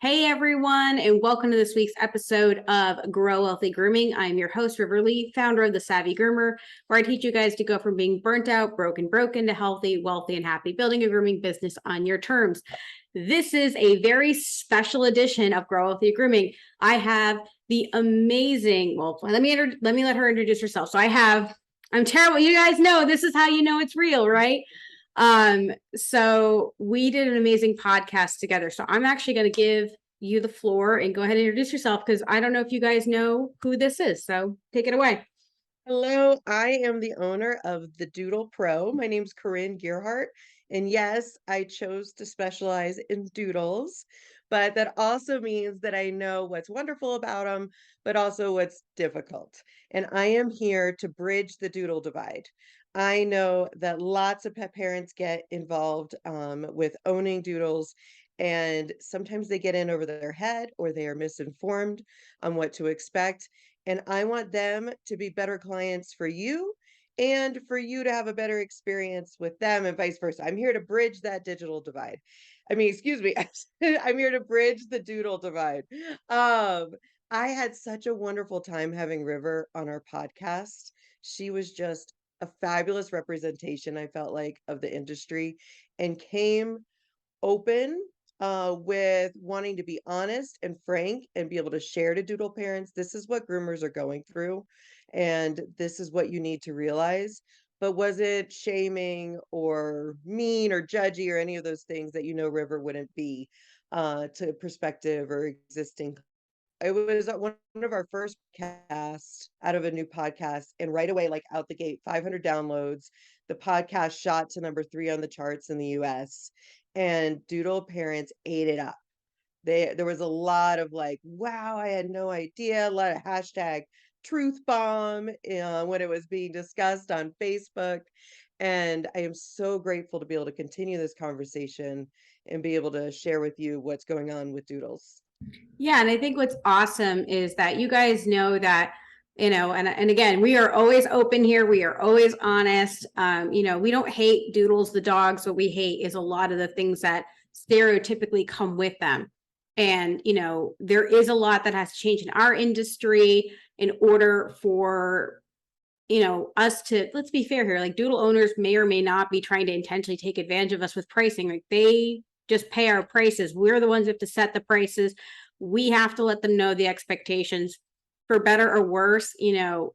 Hey everyone, and welcome to this week's episode of Grow Wealthy Grooming. I'm your host, River Lee, founder of The Savvy Groomer, where I teach you guys to go from being burnt out, broken, to healthy, wealthy, and happy, building a grooming business on your terms. This is a very special edition of Grow Wealthy Grooming. I have the amazing, well, let me let her introduce herself. I'm terrible. You guys know this is how you know it's real, right? So we did an amazing podcast together. So I'm actually going to give you the floor and go ahead and introduce yourself because I don't know if you guys know who this is. So take it away. Hello, I am the owner of the Doodle Pro. My name's Corinne Gearhart. And yes, I chose to specialize in doodles, but that also means that I know what's wonderful about them, but also what's difficult. And I am here to bridge the doodle divide. I know that lots of pet parents get involved with owning doodles, and sometimes they get in over their head or they are misinformed on what to expect. And I want them to be better clients for you and for you to have a better experience with them and vice versa. I'm here to bridge that digital divide. Excuse me. I'm here to bridge the doodle divide. Um, I had such a wonderful time having River on our podcast. She was just a fabulous representation, I felt like, of the industry and came open with wanting to be honest and frank and be able to share to doodle parents. This is what groomers are going through, and this is what you need to realize. But was it shaming or mean or judgy or any of those things that River wouldn't be to prospective or existing? It was one of our first podcasts out of a new podcast, and right away, like out the gate, 500 downloads. The podcast shot to number 3 on the charts in the US, and doodle parents ate it up. There was a lot of like, "Wow, I had no idea," a lot of hashtag truth bomb when it was being discussed on Facebook, and I am so grateful to be able to continue this conversation and be able to share with you what's going on with doodles. Yeah, and I think what's awesome is that you guys know that, and again, we are always open here. We are always honest. We don't hate doodles, the dogs. What we hate is a lot of the things that stereotypically come with them. And, there is a lot that has changed in our industry in order for us to, let's be fair here, like doodle owners may or may not be trying to intentionally take advantage of us with pricing. Like they just pay our prices. We're the ones who have to set the prices. We have to let them know the expectations. For better or worse,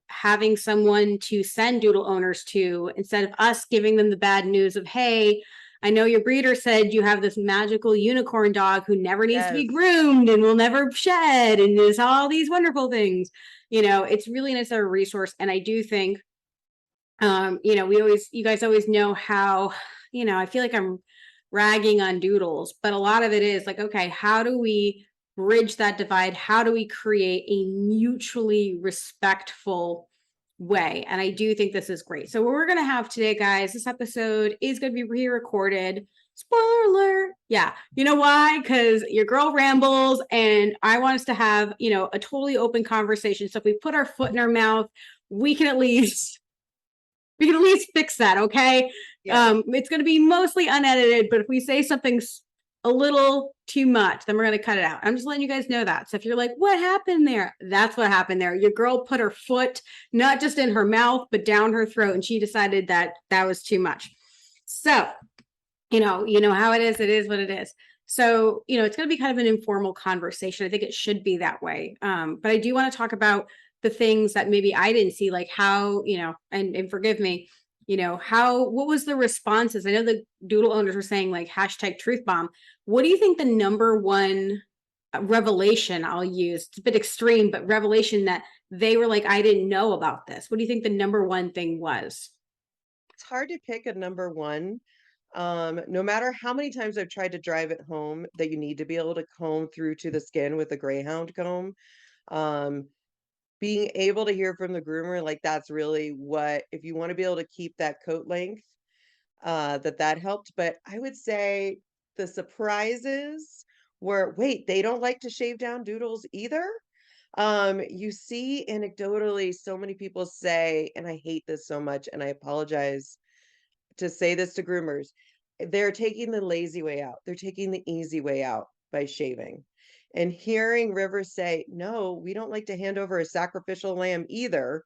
having someone to send doodle owners to instead of us giving them the bad news of, hey, I know your breeder said you have this magical unicorn dog who never needs to be Yes. groomed and will never shed and is all these wonderful things. It's really nice to have a resource. And I do think, you guys always know how, I feel like I'm ragging on doodles, but a lot of it is like, okay, how do we bridge that divide? How do we create a mutually respectful way? And I do think this is great. So what we're going to have today, guys, this episode is going to be re-recorded. Spoiler alert. Yeah. You know why? Because your girl rambles and I want us to have, a totally open conversation. So if we put our foot in our mouth, we can at least fix that. Okay. Yes. It's going to be mostly unedited, but if we say something's a little too much, then we're going to cut it out. I'm just letting you guys know that. So if you're like, what happened there? That's what happened there. Your girl put her foot, not just in her mouth, but down her throat. And she decided that was too much. So, you know how it is what it is. So, it's going to be kind of an informal conversation. I think it should be that way. But I do want to talk about the things that maybe I didn't see, like how, and forgive me, what was the responses? I know the doodle owners were saying like hashtag truth bomb. What do you think the number one revelation I'll use? It's a bit extreme, but revelation that they were like, I didn't know about this. What do you think the number one thing was? It's hard to pick a number one. No matter how many times I've tried to drive it home that you need to be able to comb through to the skin with a greyhound comb, um, being able to hear from the groomer, like that's really what, if you want to be able to keep that coat length, that helped. But I would say the surprises were, wait, they don't like to shave down doodles either. You see anecdotally so many people say, and I hate this so much, and I apologize to say this to groomers, they're taking the lazy way out. They're taking the easy way out. by shaving. And hearing River say, no, we don't like to hand over a sacrificial lamb either,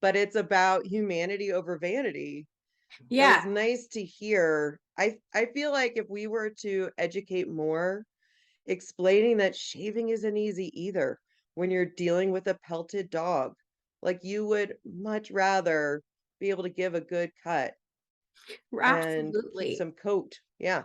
but it's about humanity over vanity. It Yeah, was nice to hear. I feel like if we were to educate more, explaining that shaving isn't easy either when you're dealing with a pelted dog. Like you would much rather be able to give a good cut and keep absolutely. some coat. Yeah,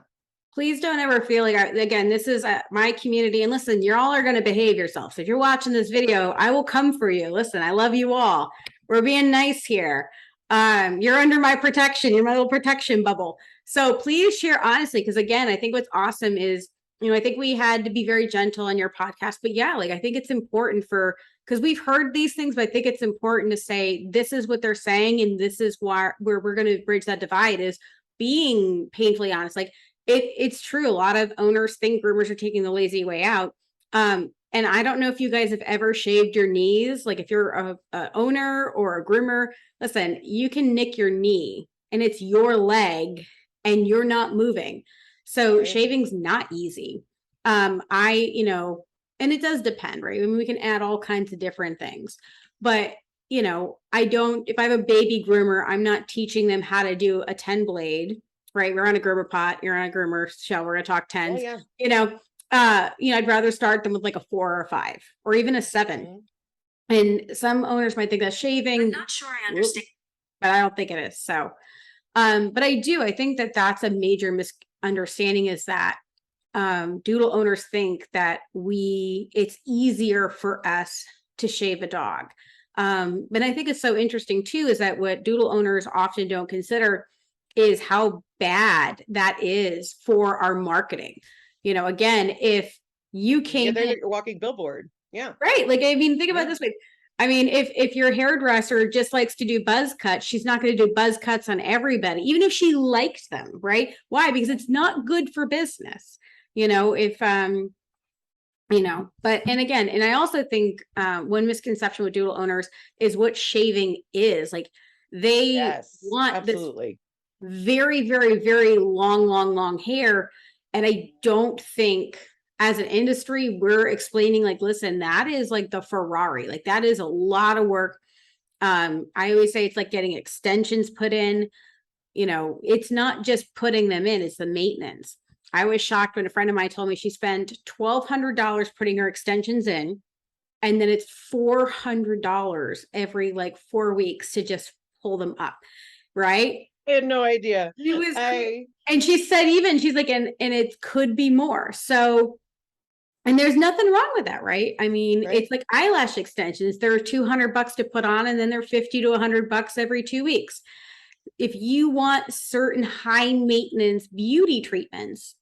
Please don't ever feel like, again, this is my community. And listen, you all are going to behave yourselves. So if you're watching this video, I will come for you. Listen, I love you all. We're being nice here. You're under my protection. You're my little protection bubble. So please share honestly, because again, I think what's awesome is, I think we had to be very gentle on your podcast, but yeah, like I think it's important because we've heard these things, but I think it's important to say, this is what they're saying. And this is where we're going to bridge that divide is being painfully honest. Like, it's true. A lot of owners think groomers are taking the lazy way out. And I don't know if you guys have ever shaved your knees. Like if you're a owner or a groomer, listen, you can nick your knee and it's your leg and you're not moving. So right. shaving's not easy. And it does depend, right? I mean, we can add all kinds of different things, but if I have a baby groomer, I'm not teaching them how to do a 10 blade, right? We're on a groomer pot, you're on a groomer show, we're gonna talk Yeah, tens. yeah. I'd rather start them with like a 4 or a 5 or even a 7. Mhm. And some owners might think that's shaving. I'm not sure I understand. But I don't think it is. So, but I think that that's a major misunderstanding is that doodle owners think that it's easier for us to shave a dog. But I think it's so interesting too, is that what doodle owners often don't consider is how bad that is for our marketing. Again, if you Yeah, came they're in, like a walking billboard. Yeah, right? Like, I mean, think about it yeah. this way. I mean, if your hairdresser just likes to do buzz cuts, she's not going to do buzz cuts on everybody, even if she likes them, right? Why? Because it's not good for business. If but and again, and I also think one misconception with doodle owners is what shaving is. Like they Yes, want this absolutely. very, very, very long, long, long hair. And I don't think as an industry, we're explaining like, listen, that is like the Ferrari, like that is a lot of work. I always say it's like getting extensions put in, it's not just putting them in, it's the maintenance. I was shocked when a friend of mine told me she spent $1,200 putting her extensions in, and then it's $400 every like 4 weeks to just pull them up, right? I had no idea. It was I and she said she's like, and it could be more. So, and there's nothing wrong with that, right? I mean, right. it's like eyelash extensions. They're $200 to put on, and then they're $50 to $100 every 2 weeks. If you want certain high maintenance beauty treatments,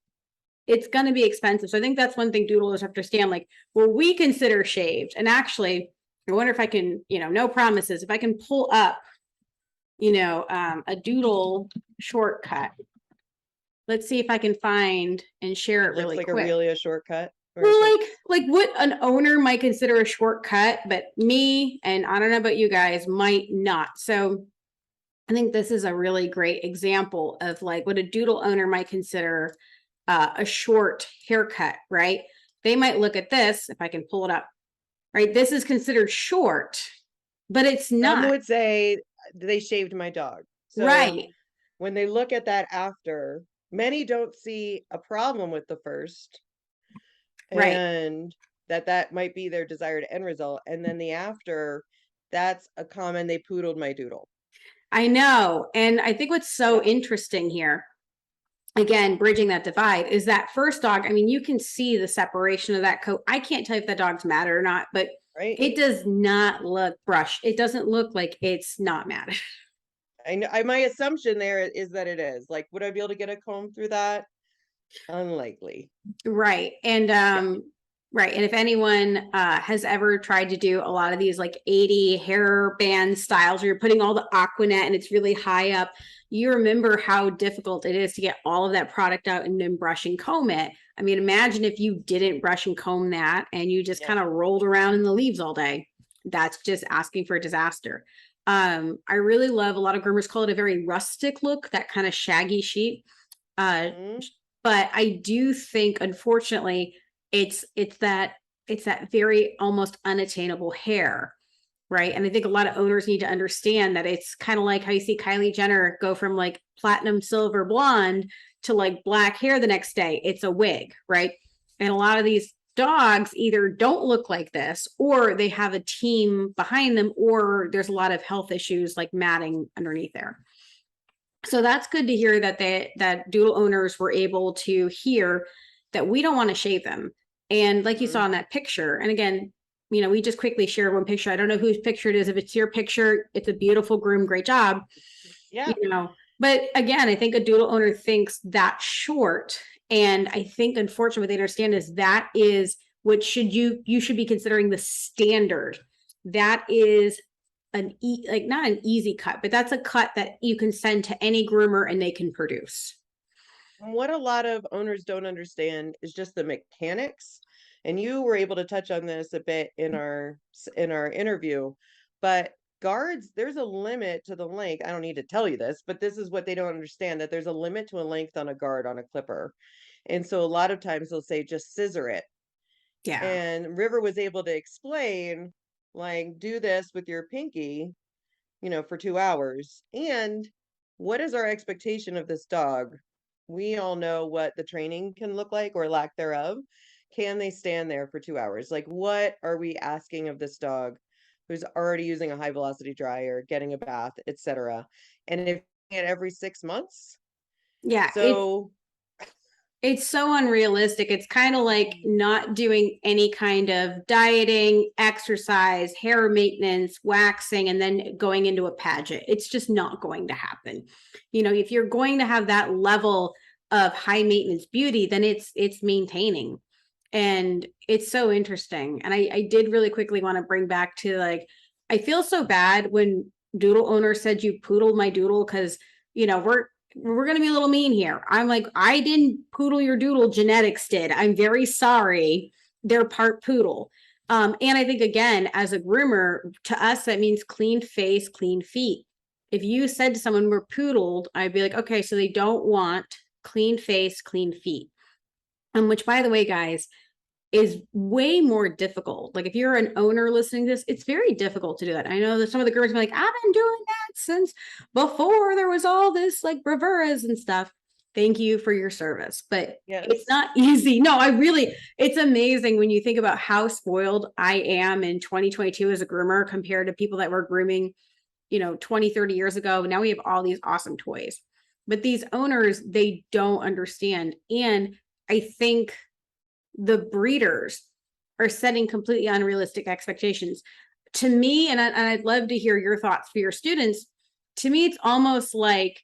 it's going to be expensive. So I think that's one thing doodlers have to understand. Like, well, we consider shaved, and actually, I wonder if I can, no promises. If I can pull up, a doodle shortcut. Let's see if I can find and share it Looks really like quick. a shortcut. Well, like what an owner might consider a shortcut, but me, and I don't know about you guys, might not. So I think this is a really great example of like what a doodle owner might consider a short haircut, right? They might look at this, if I can pull it up, right? This is considered short, but it's Some not. would say they shaved my dog. So Right. when they look at that after, many don't see a problem with the first Right. and that might be their desired end result. And then the after, that's a common, they poodled my doodle. I know. And I think what's so Yeah. interesting here, again, bridging that divide, is that first dog. I mean, you can see the separation of that coat. I can't tell you if that dog's mad or not, but Right. it does not look brushed. It doesn't look like it's not mad. I know my assumption there is that it is. Like, would I be able to get a comb through that? Unlikely. Right. And right. And if anyone has ever tried to do a lot of these like 80 hair band styles where you're putting all the Aquanet and it's really high up, you remember how difficult it is to get all of that product out and then brush and comb it. I mean, imagine if you didn't brush and comb that and you just kind of rolled around in the leaves all day. That's just asking for a disaster. I really love, a lot of groomers call it a very rustic look, that kind of shaggy sheet. Mhm. But I do think, unfortunately, it's that very almost unattainable hair, right? And I think a lot of owners need to understand that it's kind of like how you see Kylie Jenner go from like platinum silver blonde to like black hair the next day. It's a wig, right? And a lot of these dogs either don't look like this, or they have a team behind them, or there's a lot of health issues like matting underneath there. So that's good to hear that that doodle owners were able to hear that we don't want to shave them. And like you saw in Mhm. that picture, and again, we just quickly shared one picture. I don't know whose picture it is. If it's your picture, it's a beautiful groom, great job. Yeah. But again, I think a doodle owner thinks that short. And I think unfortunately what they understand is that is what you should be considering the standard. That is like not an easy cut, but that's a cut that you can send to any groomer and they can produce. And what a lot of owners don't understand is just the mechanics. And you were able to touch on this a bit in our interview, but guards, there's a limit to the length. I don't need to tell you this, but this is what they don't understand, that there's a limit to a length on a guard on a clipper. And so a lot of times they'll say just scissor it. Yeah. And River was able to explain, like, do this with your pinky, for 2 hours. And what is our expectation of this dog? We all know what the training can look like or lack thereof. Can they stand there for 2 hours? Like, what are we asking of this dog who's already using a high velocity dryer, getting a bath, etc.? And if every 6 months, Yeah. so It's so unrealistic. It's kind of like not doing any kind of dieting, exercise, hair maintenance, waxing, and then going into a pageant. It's just not going to happen. If you're going to have that level of high maintenance beauty, then it's maintaining. And it's so interesting. And I did really quickly want to bring back to like, I feel so bad when doodle owner said you poodled my doodle because we're going to be a little mean here. I'm like, I didn't poodle your doodle, genetics did. I'm very sorry. They're part poodle. And I think, again, as a groomer, to us, that means clean face, clean feet. If you said to someone, we're poodled, I'd be like, okay, so they don't want clean face, clean feet. Which, by the way, guys, is way more difficult. Like if you're an owner listening to this, it's very difficult to do that. I know that some of the girls are like, I've been doing that since before there was all this like breveras and stuff. Thank you for your service, but it's yes. not easy. No, it's amazing when you think about how spoiled I am in 2022 as a groomer compared to people that were grooming, 20, 30 years ago. Now we have all these awesome toys, but these owners, they don't understand. And I think the breeders are setting completely unrealistic expectations. To me, and I'd love to hear your thoughts for your students, to me, it's almost like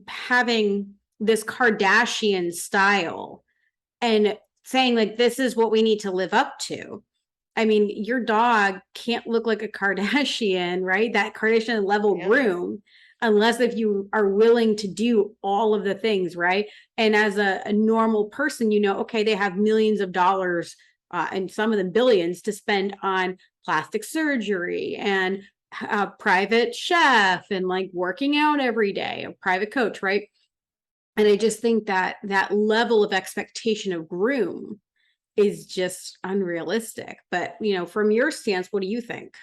having this Kardashian style and saying, like, this is what we need to live up to. I mean, your dog can't look like a Kardashian, right? That Kardashian level Yeah. groom, unless if you are willing to do all of the things, right? And as a normal person, okay, they have millions of dollars and some of them billions to spend on plastic surgery and a private chef and like working out every day, a private coach, right? And I just think that that level of expectation of groom is just unrealistic. But, from your stance, what do you think?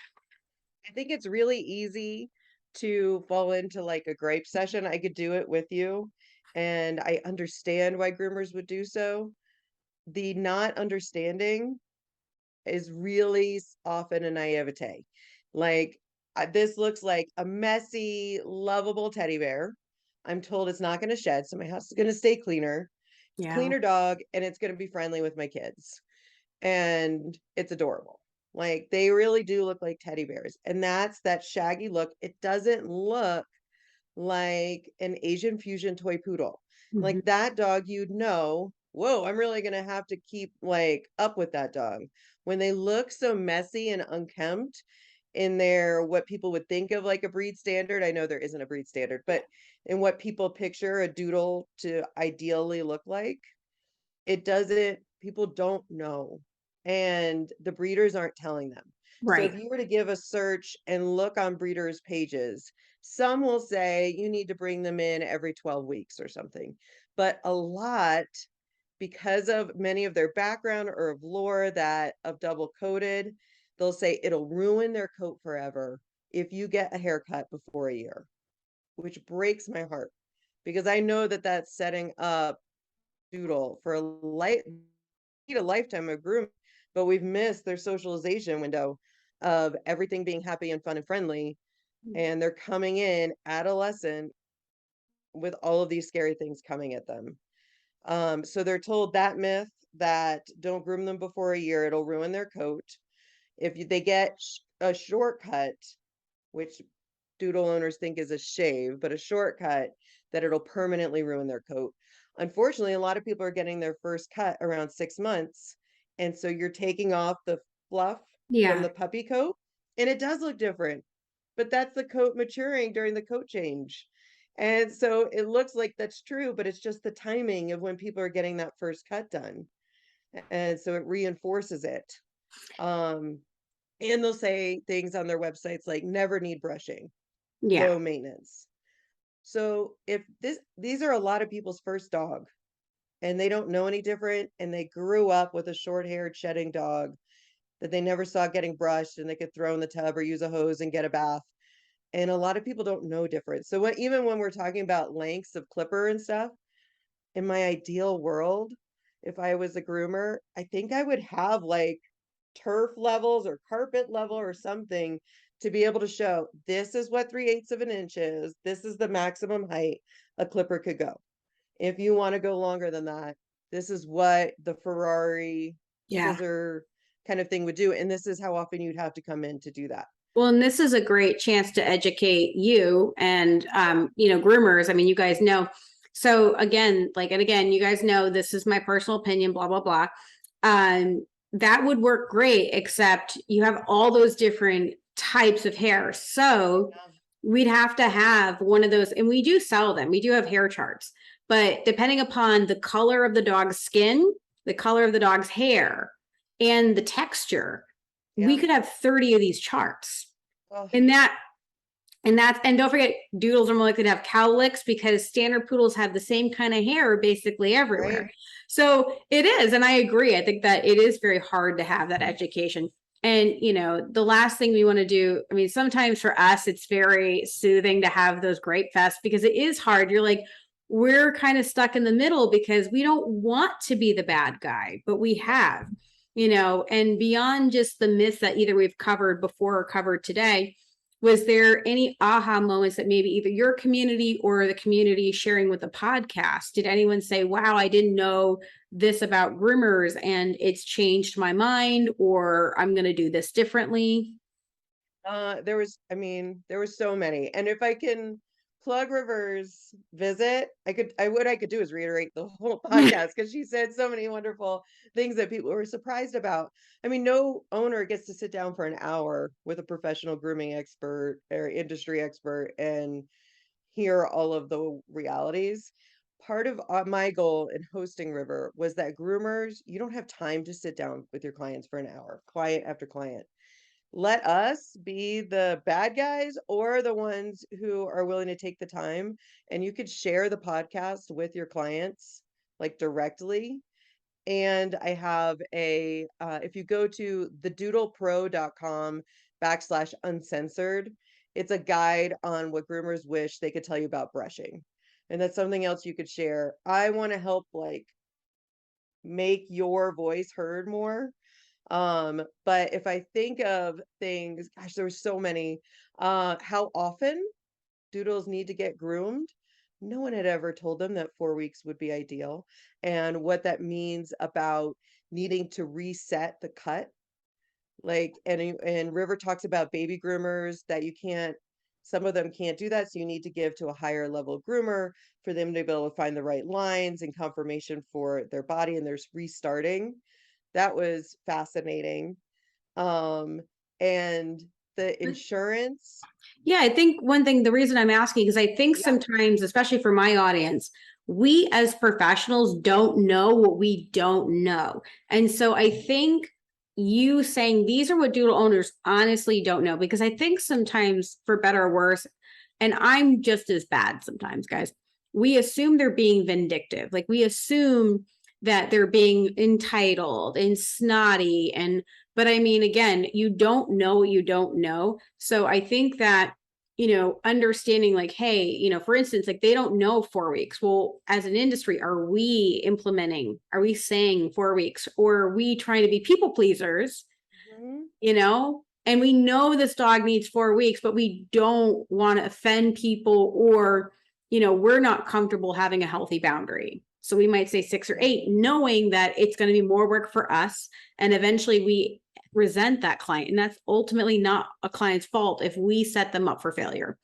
I think it's really easy to fall into like a gripe session. I could do it with you, and I understand why groomers would do so. The not understanding is really often a naivete. Like, this looks like a messy, lovable teddy bear. I'm told it's not going to shed, so my house is going to stay cleaner. It's a Yeah. cleaner dog, and it's going to be friendly with my kids, and it's adorable. Like, they really do look like teddy bears, and that's that shaggy look. It doesn't look like an Asian fusion toy poodle. Mhm. Like that dog, you'd know, whoa, I'm really gonna have to keep like up with that dog. When they look so messy and unkempt in their what people would think of like a breed standard, I know there isn't a breed standard, but in what people picture a doodle to ideally look like, it doesn't, people don't know. And the breeders aren't telling them. So if Right. you were to give a search and look on breeders' pages, some will say you need to bring them in every 12 weeks or something. But a lot because of many of their background or of lore that of double coated, they'll say it'll ruin their coat forever if you get a haircut before a year, which breaks my heart because I know that that's setting up Doodle for a need a lifetime of grooming, but we've missed their socialization window of everything being happy and fun and friendly, and they're coming in adolescent with all of these scary things coming at them. So they're told that myth that don't groom them before a year, it'll ruin their coat. They get a shortcut, which doodle owners think is a shave, but a shortcut, that it'll permanently ruin their coat. Unfortunately, a lot of people are getting their first cut around 6 months. And so you're taking off the fluff from Yeah. the puppy coat, and it does look different, but that's the coat maturing during the coat change. And so it looks like that's true, but it's just the timing of when people are getting that first cut done. And so it reinforces it. Um, and they'll say things on their websites like never need brushing, Yeah. low maintenance. So if these are a lot of people's first dog and they don't know any different and they grew up with a short-haired shedding dog that they never saw getting brushed and they could throw in the tub or use a hose and get a bath. And a lot of people don't know different. So even when we're talking about lengths of clipper and stuff, in my ideal world, if I was a groomer, I think I would have like turf levels or carpet level or something to be able to show this is what 3/8 of an inch is. This is the maximum height a clipper could go. If you want to go longer than that, this is what the Ferrari Yeah. scissor kind of thing would do. And this is how often you'd have to come in to do that. Well, and this is a great chance to educate you and, groomers. I mean, you guys know. So again, and again, you guys know this is my personal opinion, blah, blah, blah. That would work great, except you have all those different types of hair. So we'd have to have one of those, and we do sell them. We do have hair charts, but depending upon the color of the dog's skin, the color of the dog's hair, and the texture, we Yeah. could have 30 of these charts. Oh, And don't forget, doodles are more likely to have cowlicks because standard poodles have the same kind of hair basically everywhere. right. So it is, and I agree. I think that it is very hard to have that education. And the last thing we want to do, I mean, sometimes for us, it's very soothing to have those grape fests because it is hard. You're like, we're kind of stuck in the middle because we don't want to be the bad guy, but we have, and beyond just the myths that either we've covered before or covered today, was there any aha moments that maybe either your community or the community sharing with the podcast? Did anyone say, wow, I didn't know this about groomers and it's changed my mind, or I'm going to do this differently? There was so many. And if I can plug River's visit, what I could do is reiterate the whole podcast because she said so many wonderful things that people were surprised about. I mean, no owner gets to sit down for an hour with a professional grooming expert or industry expert and hear all of the realities. Part of my goal in hosting River was that groomers, you don't have time to sit down with your clients for an hour, client after client. Let us be the bad guys or the ones who are willing to take the time. And you could share the podcast with your clients like directly. And I have if you go to thedoodlepro.com/uncensored, it's a guide on what groomers wish they could tell you about brushing. And that's something else you could share. I want to help like make your voice heard more. But if I think of things, gosh, there were so many. How often doodles need to get groomed? No one had ever told them that 4 weeks would be ideal, and what that means about needing to reset the cut. And River talks about baby groomers that you can't. Some of them can't do that, so you need to give to a higher level groomer for them to be able to find the right lines and confirmation for their body, and there's restarting. That was fascinating. Um, and the insurance, Yeah, I think one thing, the reason I'm asking, because I think yeah, sometimes, especially for my audience, we as professionals don't know what we don't know. And so I think you saying these are what doodle owners honestly don't know, because I think sometimes, for better or worse, and I'm just as bad sometimes, guys, we assume they're being vindictive. Like we assume that they're being entitled and snotty. But I mean, again, you don't know what you don't know. So I think that, understanding like, hey, for instance, like they don't know 4 weeks. Well, as an industry, are we saying 4 weeks, or are we trying to be people pleasers, Mhm. and we know this dog needs 4 weeks, but we don't want to offend people, or, we're not comfortable having a healthy boundary. So we might say 6 or 8, knowing that it's going to be more work for us. And eventually we resent that client. And that's ultimately not a client's fault if we set them up for failure.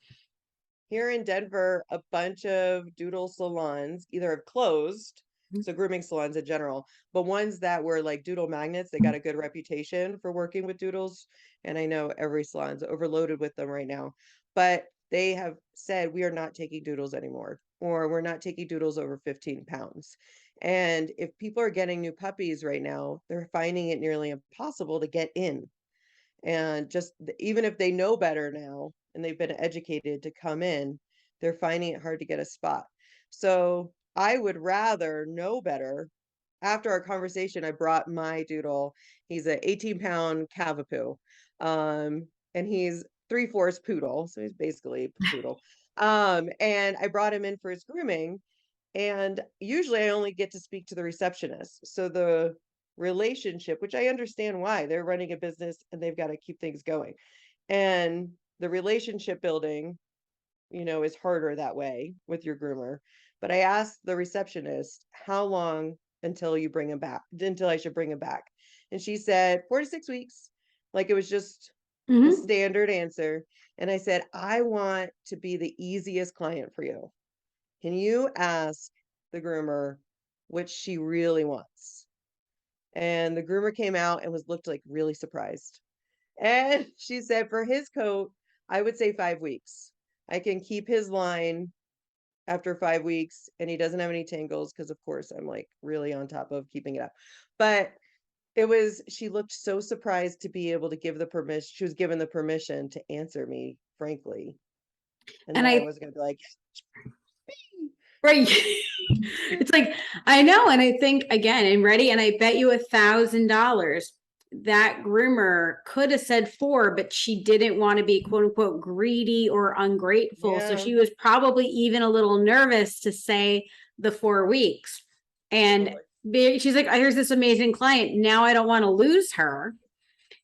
Here in Denver, a bunch of doodle salons either have closed, so grooming salons in general, but ones that were like doodle magnets, they got a good reputation for working with doodles. And I know every salon's overloaded with them right now, but they have said we are not taking doodles anymore, or we're not taking doodles over 15 pounds. And if people are getting new puppies right now, they're finding it nearly impossible to get in. And just even if they know better now and they've been educated to come in, they're finding it hard to get a spot. So I would rather know better. After our conversation, I brought my doodle. He's an 18-pound Cavapoo. And he's 3/4 poodle. So he's basically a poodle. And I brought him in for his grooming. And usually I only get to speak to the receptionist. So the relationship, which I understand why they're running a business and they've got to keep things going. And the relationship building, is harder that way with your groomer. But I asked the receptionist, how long until you bring him back, until I should bring him back? And she said 4 to 6 weeks. Like it was just the Mm-hmm. standard answer. And I said, I want to be the easiest client for you. Can you ask the groomer what she really wants? And the groomer came out and looked like really surprised. And she said, for his coat, I would say 5 weeks. I can keep his line after 5 weeks and he doesn't have any tangles because, of course, I'm like really on top of keeping it up. But she looked so surprised to be able to give the permission. She was given the permission to answer me frankly. And And that I I, was going to be like, right. It's like, I know. And I think again, and ready, and I bet you $1,000 that groomer could have said 4, but she didn't want to be quote unquote greedy or ungrateful. So yeah, she was probably even a little nervous to say the 4 weeks. And totally. she's like, oh, here's this amazing client. Now I don't want to lose her.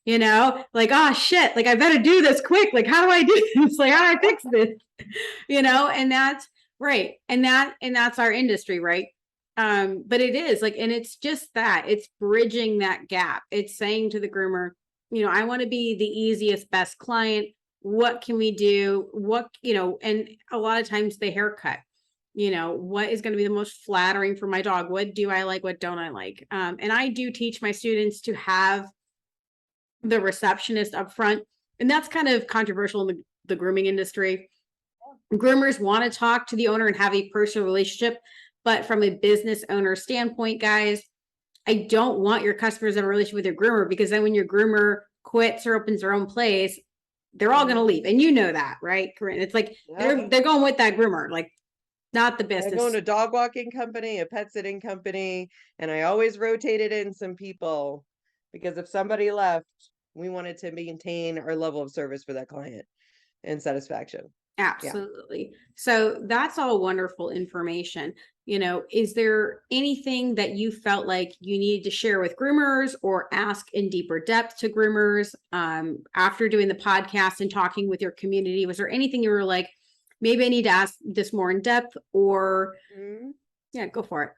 Like, oh shit, like I better do this quick. Like, how do I do this? Like, how do I fix this? And that's right. And that's our industry, right? But it is like, and it's just that it's bridging that gap. It's saying to the groomer, I want to be the easiest, best client. What can we do? And a lot of times the haircut, what is going to be the most flattering for my dog? What do I like? What don't I like? And I do teach my students to have the receptionist up front. And that's kind of controversial in the grooming industry. Groomers want to talk to the owner and have a personal relationship. But from a business owner standpoint, guys, I don't want your customers in a relationship with your groomer, because then when your groomer quits or opens their own place, they're all going to leave. And you know that, right, Corinne? It's like Yeah. they're going with that groomer, like not the I go business. into a dog walking company, a pet sitting company, and I always rotated in some people because if somebody left, we wanted to maintain our level of service for that client and satisfaction. Yeah. Absolutely. So that's all wonderful information. Is there anything that you felt like you needed to share with groomers or ask in deeper depth to groomers after doing the podcast and talking with your community? Was there anything you were like, maybe I need to ask this more in depth, or Mhm. yeah, go for it.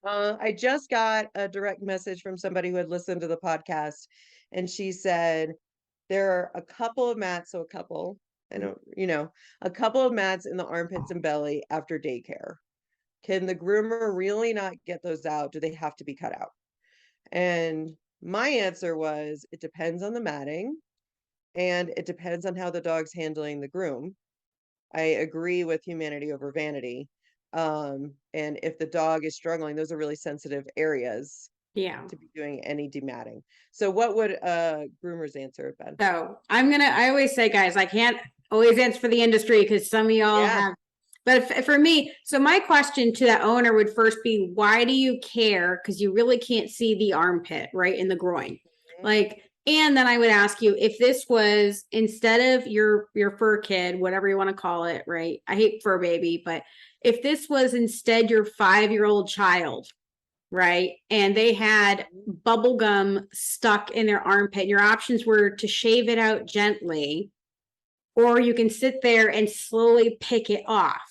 I just got a direct message from somebody who had listened to the podcast, and she said there are a couple of mats, so a couple, I don't, a couple of mats in the armpits and belly after daycare. Can the groomer really not get those out? Do they have to be cut out? And my answer was, it depends on the matting and it depends on how the dog's handling the groom. I agree with humanity over vanity. And if the dog is struggling, those are really sensitive areas Yeah. to be doing any dematting. So what would a groomer's answer have been? So I always say, guys, I can't always answer for the industry because some of y'all Yeah. have But for me, so my question to that owner would first be, why do you care? Because you really can't see the armpit, right, in the groin. Mhm. Like, and then I would ask you if this was instead of your fur kid, whatever you want to call it, right? I hate fur baby, but if this was instead your 5-year-old child, right? And they had bubble gum stuck in their armpit, your options were to shave it out gently, or you can sit there and slowly pick it off,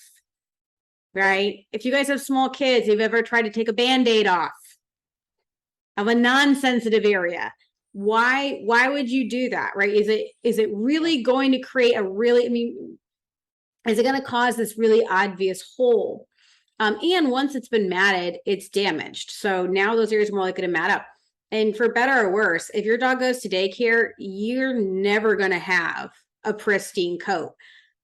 right? If you guys have small kids, you've ever tried to take a band-aid off of a non-sensitive area, why would you do that, right? Is it really going to create a really, I mean, is it going to cause this really obvious hole? And once it's been matted, it's damaged. So now those areas are more likely to mat up. And for better or worse, if your dog goes to daycare, you're never going to have a pristine coat.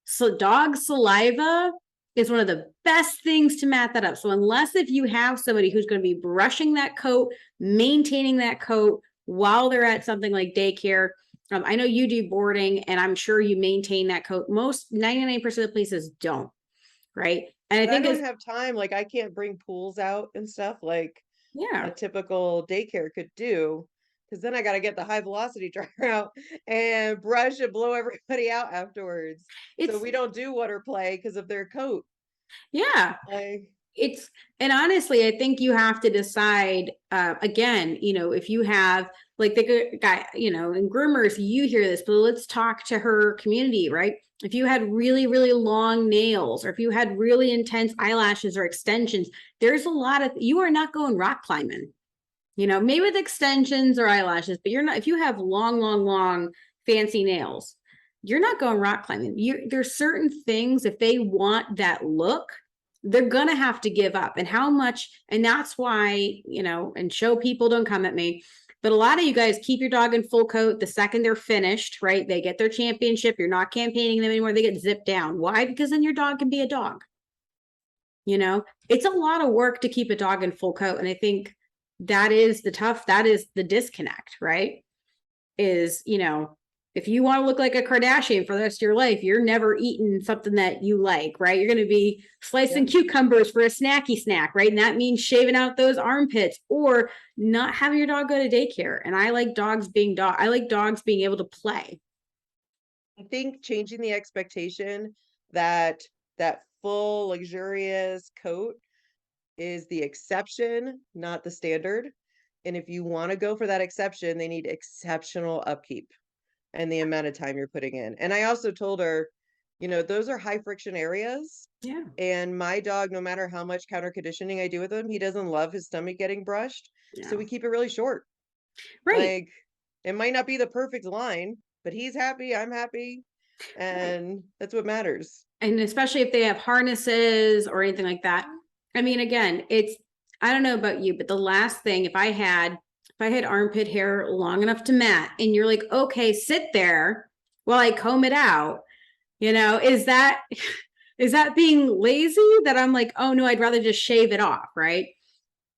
So dog saliva is one of the best things to mat that up. So unless if you have somebody who's going to be brushing that coat, maintaining that coat while they're at something like daycare, I know you do boarding, and I'm sure you maintain that coat. Most 99% of the places don't, right? And I I think don't it's, have time. Like I can't bring pools out and stuff like a yeah, typical daycare could do. Because then I got to get the high velocity dryer out and brush and blow everybody out afterwards. So it's, we don't do water play because of their coat. yeah, Like, it's, and honestly, I think you have to decide, again, if you have like the guy, in groomers, you hear this, but let's talk to her community, right? If you had really, really long nails, or if you had really intense eyelashes or extensions, there's a lot of, you are not going rock climbing, maybe with extensions or eyelashes, but you're not, if you have long, long, long fancy nails, you're not going rock climbing. There's certain things, if they want that look, they're gonna have to give up. And how much, and that's why, and show people, don't come at me, but a lot of you guys keep your dog in full coat the second they're finished, right? They get their championship, you're not campaigning them anymore, they get zipped down. Why? Because then your dog can be a dog. It's a lot of work to keep a dog in full coat. And I think that is the disconnect, right? Is, if you want to look like a Kardashian for the rest of your life, you're never eating something that you like, right? You're going to be yeah. slicing cucumbers for a snacky snack, right? And that means shaving out those armpits or not having your dog go to daycare. And I like dogs being I like dogs being able to play. I think changing the expectation that that full luxurious coat is the exception, not the standard. And if you want to go for that exception, they need exceptional upkeep and the amount of time you're putting in. And I also told her, those are high friction areas. Yeah. And my dog, no matter how much counter conditioning I do with him, he doesn't love his stomach getting brushed. So Yeah. we keep it really short. Right. Like it might not be the perfect line, but he's happy, I'm happy, Right. and that's what matters. And especially if they have harnesses or anything like that. I mean, again, I don't know about you, but the last thing, if I had armpit hair long enough to mat and you're like, okay, sit there while I comb it out, is that, is that being lazy that I'm like, oh no, I'd rather just shave it off, right?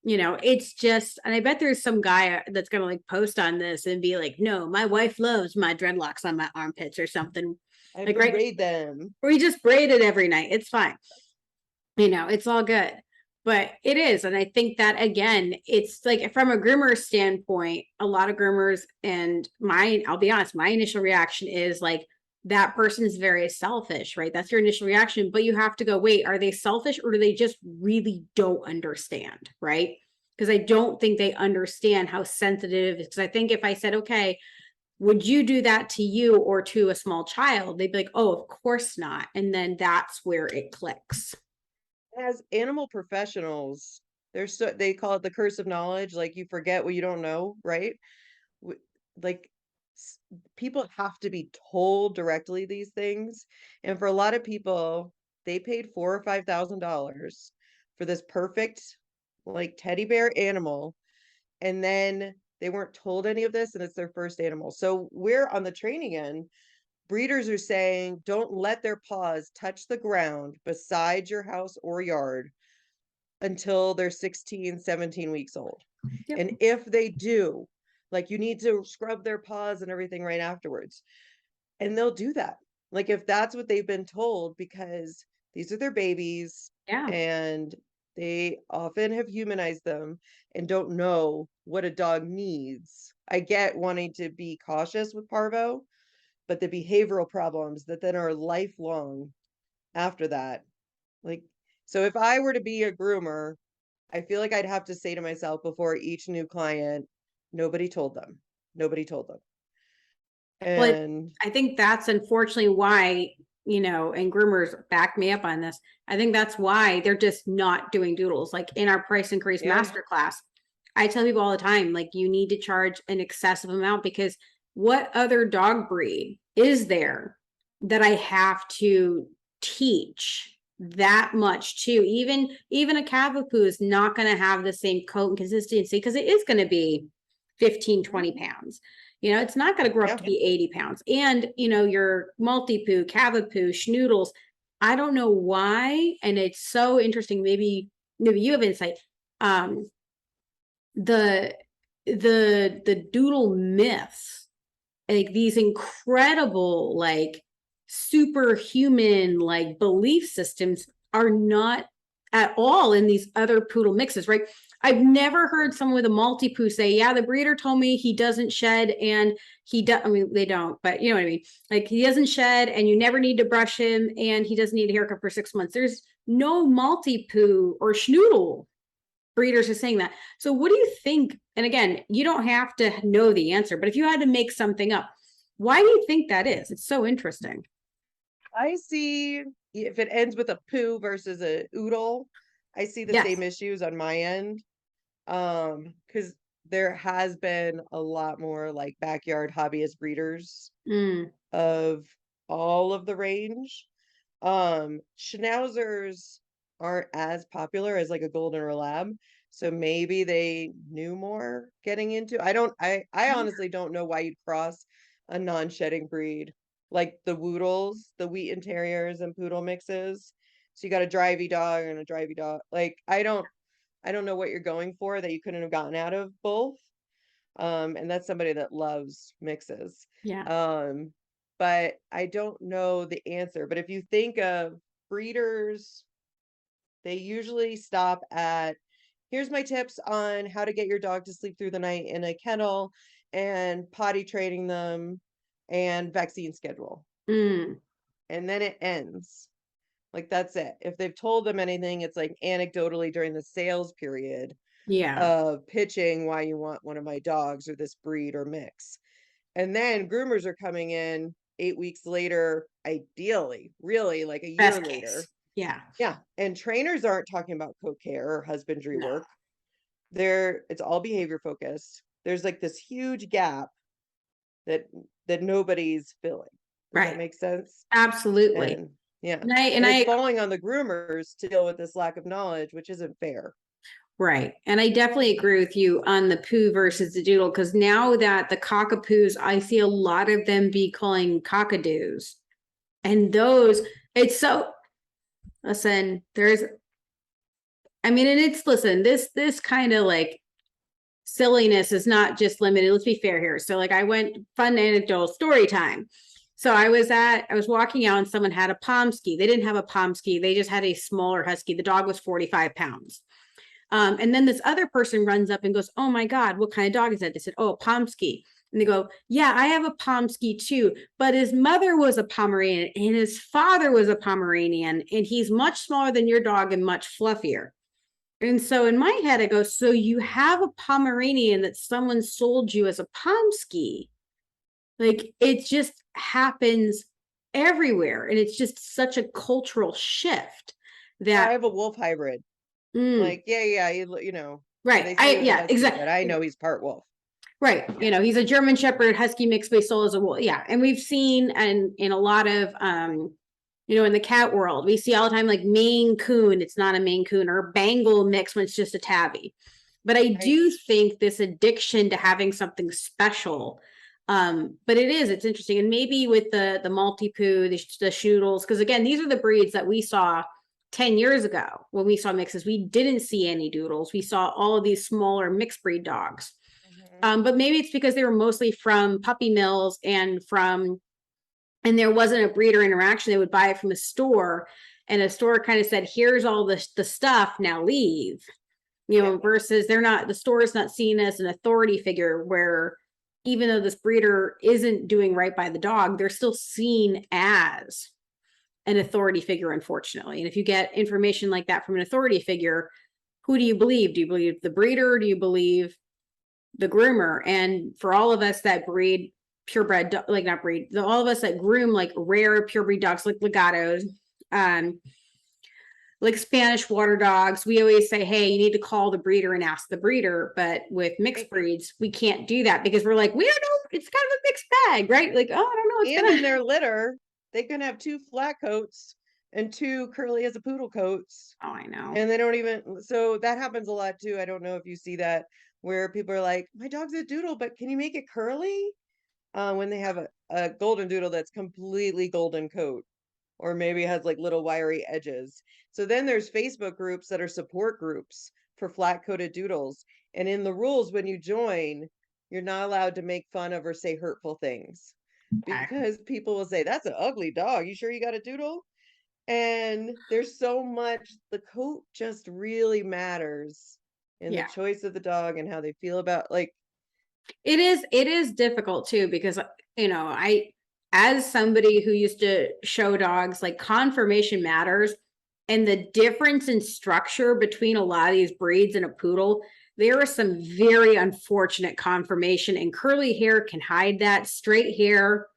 It's just, and I bet there's some guy that's going to like post on this and be like, no, my wife loves my dreadlocks on my armpits or something. I Like, right, berate them. we just braid it every night. It's fine. It's all good. But it is. And I think that again, it's like from a groomer standpoint, a lot of groomers, and I'll be honest, my initial reaction is like, that person is very selfish, right? That's your initial reaction. But you have to go, wait, are they selfish or do they just really don't understand? Right. Because I don't think they understand how sensitive, because I think if I said, okay, would you do that to you or to a small child? They'd be like, oh, of course not. And then that's where it clicks. As animal professionals, they call it the curse of knowledge, like you forget what you don't know, right? W- Like people have to be told directly these things. And for a lot of people, they paid $4,000 or $5,000 for this perfect like teddy bear animal, and then they weren't told any of this, and it's their first animal. So we're on the training end. Breeders are saying don't let their paws touch the ground beside your house or yard until they're 16, 17 weeks old. Yep. And if they do, like you need to scrub their paws and everything right afterwards. And they'll do that. Like if that's what they've been told, because these are their babies, Yeah. and they often have humanized them and don't know what a dog needs. I get wanting to be cautious with parvo, but the behavioral problems that then are lifelong after that, like, so if I were to be a groomer, I feel like I'd have to say to myself before each new client, nobody told them. Nobody told them. Well, And I think that's unfortunately why, and groomers back me up on this. I think that's why they're just not doing doodles. Like in our price increase yeah, masterclass, I tell people all the time, like you need to charge an excessive amount because what other dog breed is there that I have to teach that much to? Even a Cavapoo is not going to have the same coat and consistency because it is going to be 15, mhm, 20 pounds. It's not going to grow up yeah. to be 80 pounds. And, your multi-poo, Cavapoo, schnoodles, I don't know why. And it's so interesting. Maybe you have insight. Um, the the doodle myths, like these incredible, like superhuman, like belief systems are not at all in these other poodle mixes, right? I've never heard someone with a multi-poo say, yeah, the breeder told me he doesn't shed and he does. I mean, they don't, but you know what I mean? Like he doesn't shed and you never need to brush him and he doesn't need a haircut for 6 months. There's no multi-poo or schnoodle breeders are saying that. So what do you think? And again, you don't have to know the answer, but if you had to make something up, why do you think that is? It's so interesting. I see if it ends with a poo versus a oodle, I see the Yes. same issues on my end. Because there has been a lot more like backyard hobbyist breeders Mm, of all of the range. Schnauzers aren't as popular as like a golden or lab, so maybe they knew more getting into. I honestly don't know why you'd cross a non-shedding breed like the Woodles, the Wheaten Terriers and Poodle mixes. So you got a drivey dog and a drivey dog. Like I don't know what you're going for that you couldn't have gotten out of both. And that's somebody that loves mixes. yeah. Um, but I don't know the answer. But if you think of breeders, they usually stop at here's my tips on how to get your dog to sleep through the night in a kennel and potty training them and vaccine schedule. Mm, And then it ends. Like that's it. If they've told them anything, it's like anecdotally during the sales period yeah. of pitching why you want one of my dogs or this breed or mix. And then groomers are coming in 8 weeks later, ideally, really like a year Best later. case. Yeah. Yeah. And trainers aren't talking about co-care or husbandry No. work. It's all behavior focused. There's like this huge gap that nobody's filling. Does that Right. make sense? Absolutely. And yeah. And I and And it's I falling on the groomers to deal with this lack of knowledge, which isn't fair. right. And I definitely agree with you on the poo versus the doodle because now that the cockapoos, I see a lot of them be calling cockadoos. And those, it's so listen, and it's listen, this kind of like silliness is not just limited. Let's be fair here. So like I went fun anecdotal story time. So I was walking out and someone had a Pomsky. They didn't have a Pomsky. They just had a smaller husky. The dog was 45 pounds. And then this other person runs up and goes, oh my God, what kind of dog is that? They said, oh, a Pomsky. And they go, yeah, I have a Pomsky too, but his mother was a Pomeranian and his father was a Pomeranian, and he's much smaller than your dog and much fluffier. And so in my head, I go, so you have a Pomeranian that someone sold you as a Pomsky. Like it just happens everywhere. And it's just such a cultural shift I that, have a wolf hybrid. mm, Like, yeah, right. they say it was a Yeah, husky, exactly. but I know he's part wolf. Right. He's a German Shepherd Husky mix, but he still is a wolf. Yeah. And we've seen, and in a lot of, in the cat world, we see all the time like Maine Coon. It's not a Maine Coon, or Bengal mix when it's just a tabby. But I Right. do think this addiction to having something special. But it's interesting. And maybe with the multi-poo, the shoodles, because again, these are the breeds that we saw 10 years ago when we saw mixes. We didn't see any doodles. We saw all of these smaller mixed breed dogs. Mhm. But maybe it's because they were mostly from puppy mills and there wasn't a breeder interaction. They would buy it from a store. and a store kind of said, here's all the stuff, now leave, versus the store is not seen as an authority figure, where even though this breeder isn't doing right by the dog, they're still seen as an authority figure, unfortunately. And if you get information like that from an authority figure, who do you believe? Do you believe the breeder? Or do you believe the groomer? And for all of us that breed purebred, like not breed, all of us that groom like rare purebred dogs, like legatos, like Spanish water dogs, we always say, hey, you need to call the breeder and ask the breeder. But with mixed breeds, we can't do that because we're like, we don't know. It's kind of a mixed bag, right? Like, oh, I don't know. And in their litter, they can have 2 flat coats and 2 curly as a poodle coats. Oh, I know. And they don't even, so that happens a lot too. I don't know if you see that, where people are like, my dog's a doodle, but can you make it curly? When they have a golden doodle that's completely golden coat, or maybe has like little wiry edges. So then there's Facebook groups that are support groups for flat coated doodles. And in the rules, when you join, you're not allowed to make fun of or say hurtful things, because people will say, that's an ugly dog. You sure you got a doodle? And there's so much, the coat just really matters in the choice of the dog and how they feel about, like, it is difficult too, because I, as somebody who used to show dogs, like conformation matters, and the difference in structure between a lot of these breeds and a poodle, there is some very unfortunate conformation, and curly hair can hide that. Straight hair,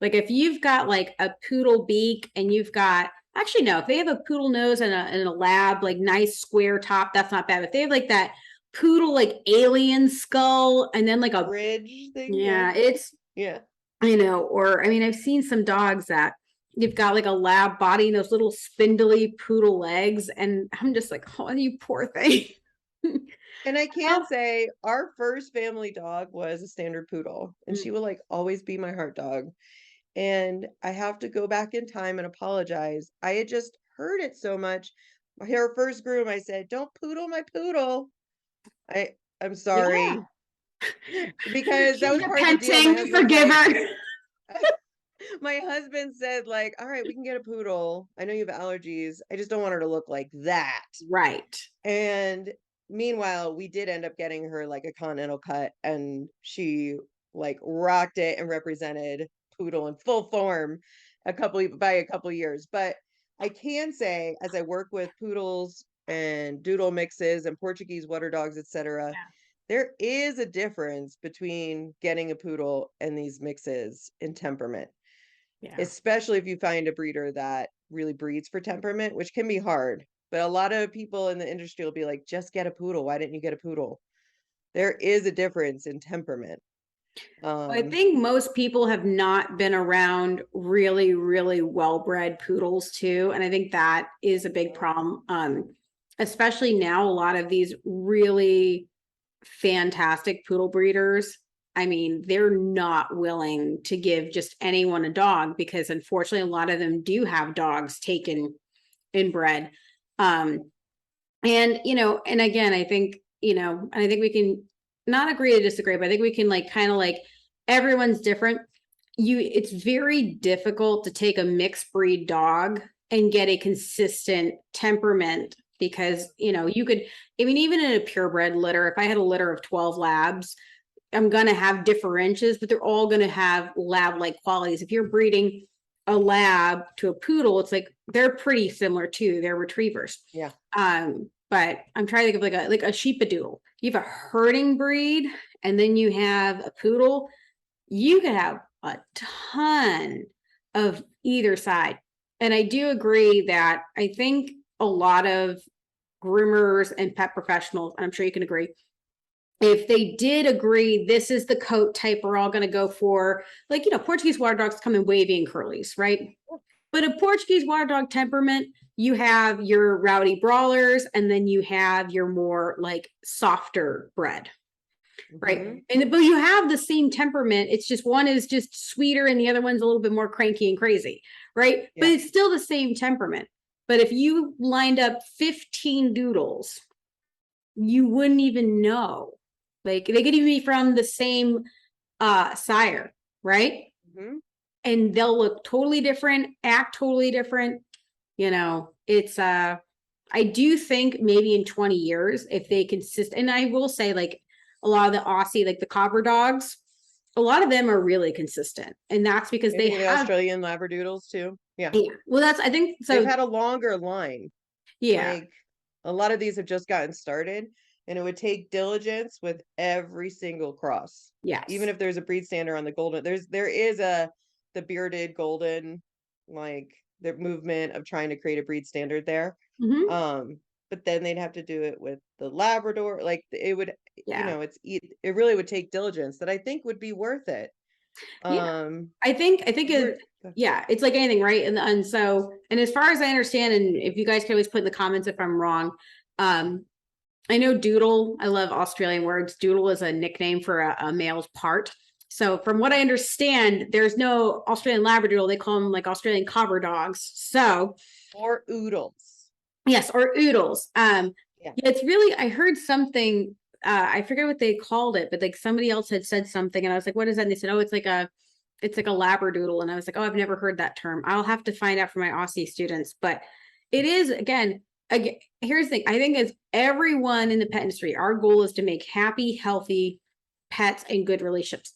like if you've got like a poodle beak and you've got, actually no, if they have a poodle nose and a lab, like nice square top, that's not bad. If they have like that poodle like alien skull and then like a bridge thing, it's or I mean, I've seen some dogs that you've got like a lab body and those little spindly poodle legs, and I'm just like, oh, you poor thing. And I can say our first family dog was a standard poodle, and she will like always be my heart dog. And I have to go back in time and apologize. I had just heard it so much. Her first groom, I said, don't poodle my poodle. I'm sorry. Because that was part of the deal. My husband's forgive like, her. my husband said, like, all right, we can get a poodle. I know you have allergies. I just don't want her to look like that. Right. And meanwhile, we did end up getting her like a continental cut, and she like rocked it and represented poodle in full form by a couple years. But I can say, as I work with poodles and doodle mixes and Portuguese water dogs, etc., there is a difference between getting a poodle and these mixes in temperament. Especially if you find a breeder that really breeds for temperament, which can be hard. But a lot of people in the industry will be like, just get a poodle. Why didn't you get a poodle? There is a difference in temperament. I think most people have not been around really, really well-bred poodles too. And I think that is a big problem. Especially now, a lot of these really fantastic poodle breeders, I mean, they're not willing to give just anyone a dog, because unfortunately, a lot of them do have dogs taken inbred. And, and again, I think, and I think we can not agree to disagree, but I think we can like kind of like, everyone's different. It's very difficult to take a mixed breed dog and get a consistent temperament, because, you could, I mean, even in a purebred litter, if I had a litter of 12 labs, I'm going to have differentials, but they're all going to have lab-like qualities. If you're breeding a lab to a poodle, it's like, they're pretty similar too. They're retrievers. Yeah. But I'm trying to think of like a sheepadoodle. You have a herding breed, and then you have a poodle. You could have a ton of either side. And I do agree that I think a lot of groomers and pet professionals, and I'm sure you can agree, if they did agree, this is the coat type we're all going to go for, like, Portuguese water dogs come in wavy and curlies, right? But a Portuguese water dog temperament, you have your rowdy brawlers, and then you have your more like softer bred. Right. But you have the same temperament. It's just one is just sweeter and the other one's a little bit more cranky and crazy. Right. But it's still the same temperament. But if you lined up 15 doodles, you wouldn't even know. Like, they could even be from the same sire. Right. And they'll look totally different, act totally different. You know, it's I do think maybe in 20 years, if they consist, and I will say like a lot of the Aussie, like the Cobber dogs, a lot of them are really consistent. And that's because I they think the have, Australian Labradoodles too. Yeah. yeah, well, that's, I think They've so. had a longer line. Yeah. Like a lot of these have just gotten started, and it would take diligence with every single cross. Even Yes. if there's a breed standard on the golden, there is a the bearded golden, like the movement of trying to create a breed standard there. Hmm. Um, but then they'd have to do it with the Labrador. Like it would, Yeah. it really would take diligence that I think would be worth it. Yeah. Um, I think we're it, yeah, it's like anything, right? And so, and as far as I understand, and if you guys can always put in the comments if I'm wrong, um, I know doodle. I love Australian words. Doodle is a nickname for a male's part. So from what I understand, there's no Australian Labradoodle. They call them like Australian Cobber dogs. So or oodles. yes, or oodles. Yeah. Yeah, it's really. I heard something. I forget what they called it, but like somebody else had said something, and I was like, "What is that?" And they said, "Oh, it's like a Labradoodle." And I was like, "Oh, I've never heard that term. I'll have to find out for my Aussie students." But it is again, here's the thing. I think as everyone in the pet industry, our goal is to make happy, healthy pets and good relationships.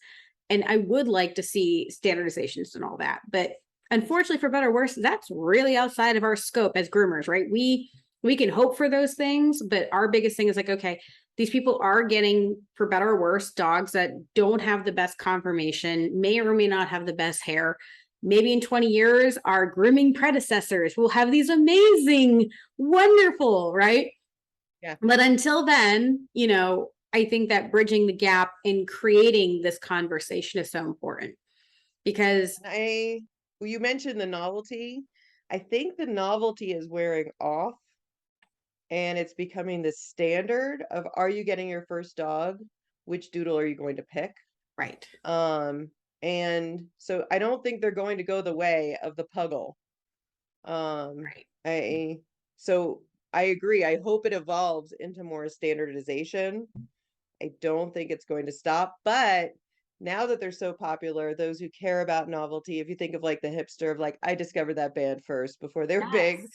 And I would like to see standardizations and all that. But unfortunately, for better or worse, that's really outside of our scope as groomers, right? We can hope for those things, but our biggest thing is like, okay, these people are getting, for better or worse, dogs that don't have the best conformation, may or may not have the best hair. Maybe in 20 years, our grooming predecessors will have these amazing, wonderful, right? Yeah. But until then, you know, I think that bridging the gap in creating this conversation is so important because, Well, you mentioned the novelty. I think the novelty is wearing off and it's becoming the standard of, are you getting your first dog? Which doodle are you going to pick? right, Um, and so I don't think they're going to go the way of the puggle. Um, right. I so I agree. I hope it evolves into more standardization. I don't think it's going to stop, but now that they're so popular, those who care about novelty, if you think of like the hipster of like, I discovered that band first before they were big. Yes.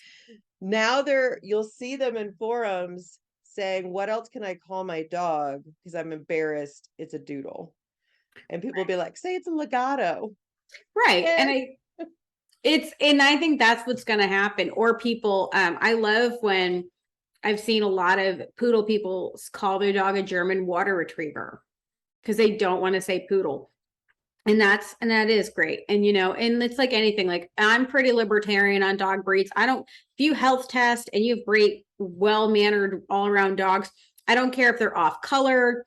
Now you'll see them in forums saying, what else can I call my dog? Because I'm embarrassed it's a doodle. And people will be like, say it's a legato. Right. Eh. And I think that's what's going to happen. Or people, I love when I've seen a lot of poodle people call their dog a German water retriever because they don't want to say poodle. And that is great. And you know, and it's like anything, like I'm pretty libertarian on dog breeds. I don't, if you health test and you have great, well-mannered all-around dogs, I don't care if they're off color,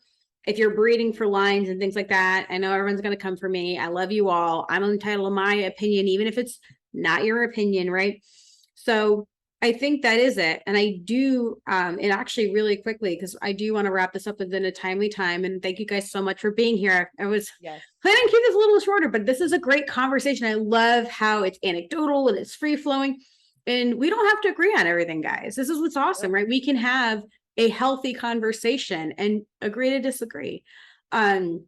if you're breeding for lines and things like that. I know everyone's going to come for me. I love you all. I'm entitled to my opinion, even if it's not your opinion, right? So I think that is it. And I do, and actually really quickly, because I do want to wrap this up within a timely time. And thank you guys so much for being here. I was Yes. planning to keep this a little shorter, but this is a great conversation. I love how it's anecdotal and it's free flowing. And we don't have to agree on everything, guys. This is what's awesome, right? We can have a healthy conversation and agree to disagree. Um,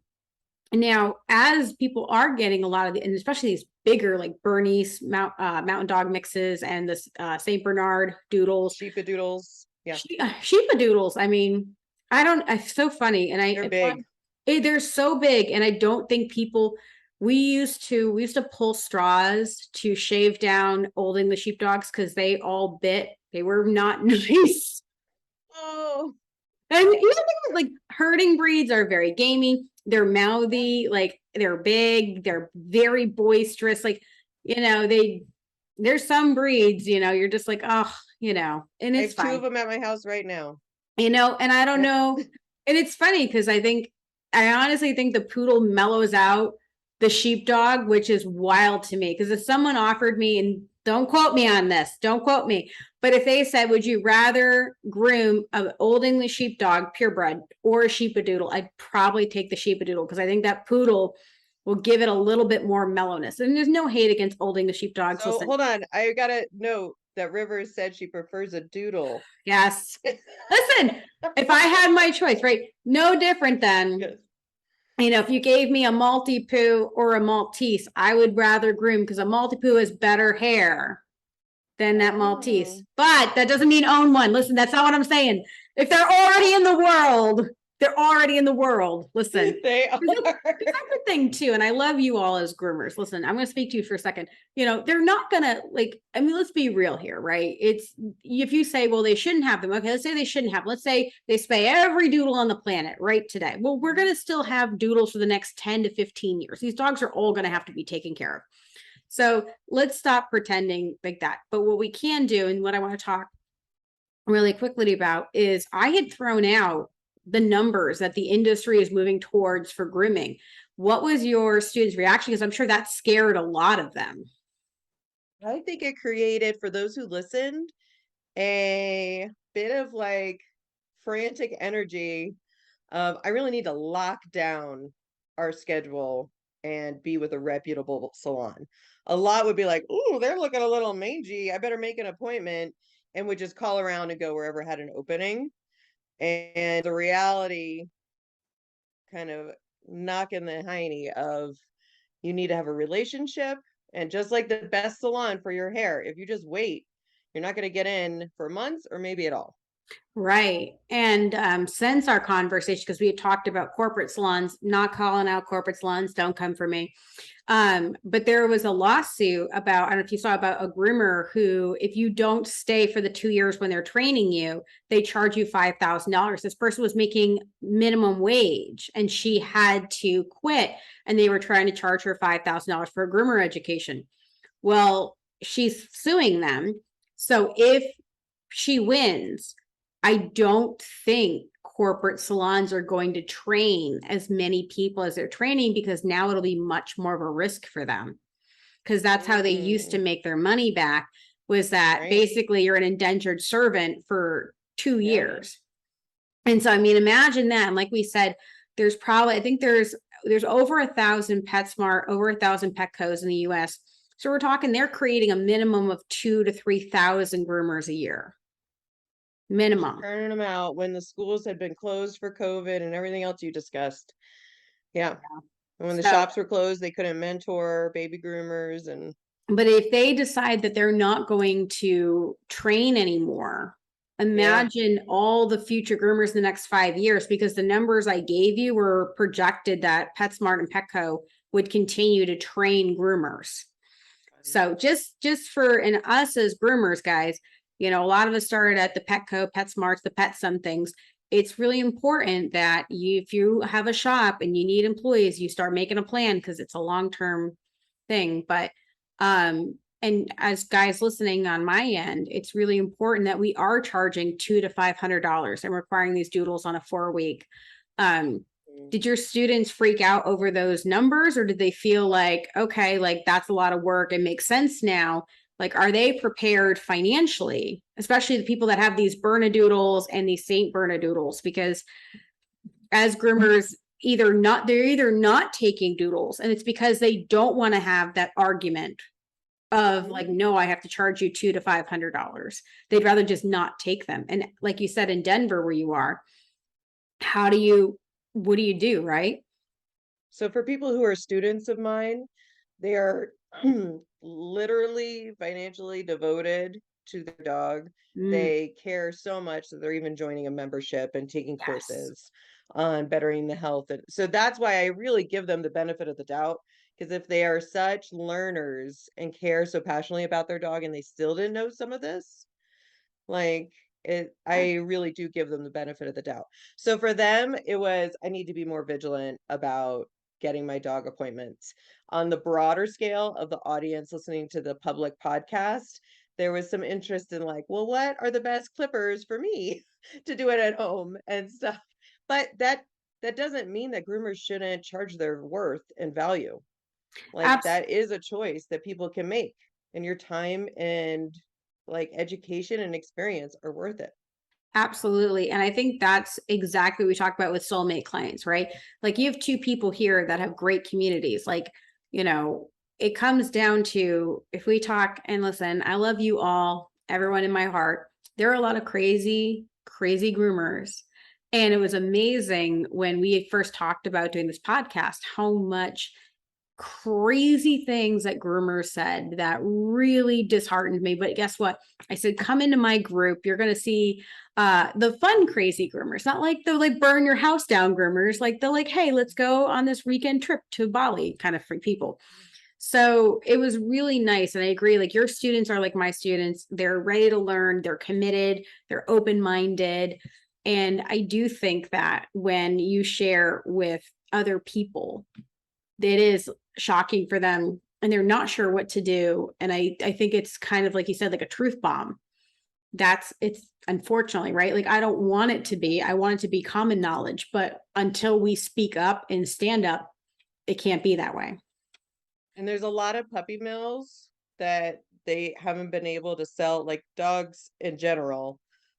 Now, as people are getting a lot of the, and especially these bigger like Bernese mountain dog mixes and the Saint Bernard doodles, Sheepadoodles. Yeah. sheepadoodles. I mean, I don't. It's so funny, and They're big. they're so big, and I don't think people. We used to pull straws to shave down Old English sheepdogs because they all bit. They were not nice. Oh, And you know, like herding breeds are very gamey. They're mouthy, like they're big, they're very boisterous. Like, you know, there's some breeds, you know, you're just like, oh, you know, and I it's have two fine. of them at my house right now. You know, and I don't Yeah. know. And it's funny because I honestly think the poodle mellows out the sheepdog, which is wild to me. Because if someone offered me, and don't quote me on this, don't quote me, but if they said, would you rather groom an Old English sheepdog, purebred, or a sheepadoodle, I'd probably take the sheepadoodle because I think that poodle will give it a little bit more mellowness. And there's no hate against Old English sheepdogs. So Listen, hold on. I gotta note that Rivers said she prefers a doodle. yes. Listen, if I had my choice, right? No different than, Yes. you know, if you gave me a Maltipoo or a Maltese, I would rather groom because a Maltipoo has better hair than that Oh. Maltese. But that doesn't mean own one. Listen, that's not what I'm saying. If they're already in the world, they're already in the world. Listen, They are. that's the thing too. And I love you all as groomers. Listen, I'm going to speak to you for a second. You know, they're not going to like, I mean, let's be real here, right? It's if you say, well, they shouldn't have them. Okay, let's say they shouldn't have. Let's say they spay every doodle on the planet right today. Well, we're going to still have doodles for the next 10 to 15 years. These dogs are all going to have to be taken care of. So let's stop pretending like that. But what we can do, and what I want to talk really quickly about, is I had thrown out the numbers that the industry is moving towards for grooming. What was your students' reaction? Because I'm sure that scared a lot of them. I think it created, for those who listened, a bit of like frantic energy of, I really need to lock down our schedule and be with a reputable salon. A lot would be like, "Ooh, they're looking a little mangy. I better make an appointment," and would just call around and go wherever had an opening. And the reality kind of knocking the hiney of, you need to have a relationship. And just like the best salon for your hair, if you just wait, you're not going to get in for months or maybe at all. Right. And since our conversation, because we had talked about corporate salons, not calling out corporate salons, don't come for me. But there was a lawsuit about, I don't know if you saw, about a groomer who, if you don't stay for the 2 years when they're training you, they charge you $5,000. This person was making minimum wage and she had to quit, and they were trying to charge her $5,000 for a groomer education. Well, she's suing them. So if she wins, I don't think corporate salons are going to train as many people as they're training, because now it'll be much more of a risk for them. Because that's how they used to Mm, make their money back, was that right? basically you're an indentured servant for two Yeah. years. And so, I mean, imagine that. And like we said, there's probably, I think there's over 1,000 PetSmart, over 1,000 Petcos in the US. So we're talking, they're creating a minimum of 2,000 to 3,000 groomers a year. Minimum. Turning them out when the schools had been closed for COVID and everything else you discussed. Yeah. And when the So, shops were closed, they couldn't mentor baby groomers and but if they decide that they're not going to train anymore, yeah. imagine all the future groomers in the next 5 years, because the numbers I gave you were projected that PetSmart and Petco would continue to train groomers. So just for, and us as groomers, guys, you know, a lot of us started at the Petco, PetSmarts, the Pet Some things. It's really important that you, if you have a shop and you need employees, you start making a plan, because it's a long-term thing. But and as guys listening on my end, it's really important that we are charging $200 to $500 and requiring these doodles on a 4 week. Um, Mm. did your students freak out over those numbers, or did they feel like, okay, like that's a lot of work, it makes sense now? Like, are they prepared financially, especially the people that have these Bernedoodles and these Saint Bernedoodles? Because as groomers, they're either not taking doodles, and it's because they don't want to have that argument of like, Mhm. no, I have to charge you $200 to $500. They'd rather just not take them. And like you said, in Denver, where you are, how do you, what do you do, right? So for people who are students of mine, they are literally financially devoted to their dog. Mm, They care so much that they're even joining a membership and taking yes. courses on bettering the health. And so that's why I really give them the benefit of the doubt. Because if they are such learners and care so passionately about their dog and they still didn't know some of this, like, I really do give them the benefit of the doubt. So for them, it was, I need to be more vigilant about getting my dog appointments. On the broader scale of the audience listening to the public podcast, there was some interest in like, well, what are the best clippers for me to do it at home and stuff. But that doesn't mean that groomers shouldn't charge their worth and value. Like Abs- that is a choice that people can make, and your time and like education and experience are worth it. Absolutely. And I think that's exactly what we talk about with soulmate clients, right? Like, you have two people here that have great communities. Like, you know, it comes down to, if we talk, and listen, I love you all, everyone in my heart. There are a lot of crazy, crazy groomers. And it was amazing when we had first talked about doing this podcast, how much crazy things that groomers said that really disheartened me. But guess what? I said, come into my group. You're going to see the fun, crazy groomers, not like the like burn your house down groomers, like the like, hey, let's go on this weekend trip to Bali kind of free people. So it was really nice. And I agree, like your students are like my students. They're ready to learn, they're committed, they're open-minded. And I do think that when you share with other people, it is shocking for them and they're not sure what to do. And I think it's kind of like you said, like a truth bomb. It's unfortunately, right? Like I don't want it to be, I want it to be common knowledge, but until we speak up and stand up, it can't be that way. And there's a lot of puppy mills that they haven't been able to sell, like dogs in general